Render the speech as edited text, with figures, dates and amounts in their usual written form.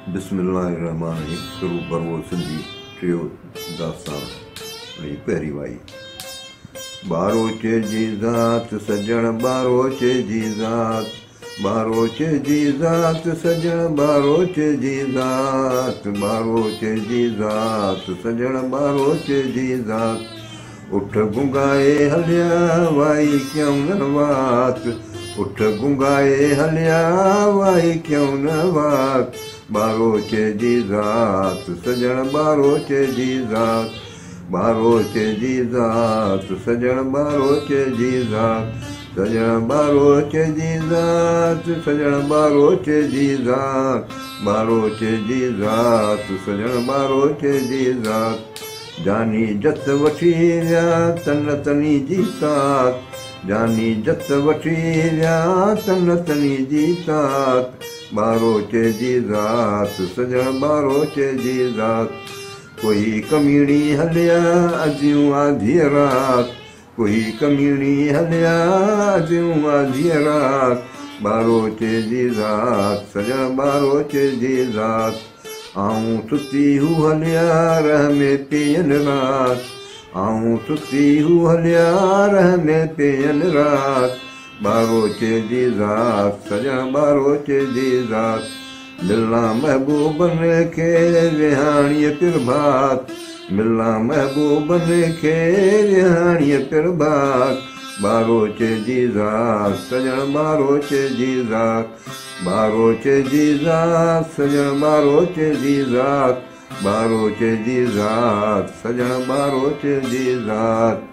बिस्मिल्लाहिर्रहमानिर्रहीम। शुरू बरवो सिंधी टियों दास्तान पहिरीं वाई। बारोचे जी ज़ात सजण बारोचे जी ज़ात, बारोचे जी ज़ात सजण बारोचे जी ज़ात, बारोचे जी ज़ात सजण बारोचे जी ज़ात। उठ गुंगाए हलिया वाई क्यों न वात, उठ गुंगाए हलिया वाई क्यों न वात। बारोचे जी ज़ात सजण बारोचे जी ज़ात, बारोचे जी ज़ात सजण बारोचे जी ज़ात, सजण बारोचे जी ज़ात सजण बारोचे जी ज़ात, बारोचे जी ज़ात सजण बारोचे जी ज़ात। जानी जत वठी विया तन तनी जी तात, जानी जत वठी विया तन तनी जी तात। बारोचे जी ज़ात सजण बारोचे जी ज़ात। कोई कमीणी हलिया अजियूं आधी रात, कोई कमीणी हलिया अजियूं आधी रात। बारोचे जी ज़ात सजण बारोचे जी ज़ात। आऊं सुती हूँ हलिया रह में पेयन रात, आऊं सुती हूँ हलिया रह में पेयन रात। बारोचे जी ज़ात सजण बारोचे जी ज़ात। मिला महबूबन खे विहाणीअ पिरभात, मिला महबूबन खे विहाणीअ पिरभात। बारोचे जी ज़ात सजण बारोचे जी ज़ात, बारोचे जी ज़ात सजण बारोचे जी ज़ात, बारोचे जी ज़ात सजण बारोचे जी ज़ात।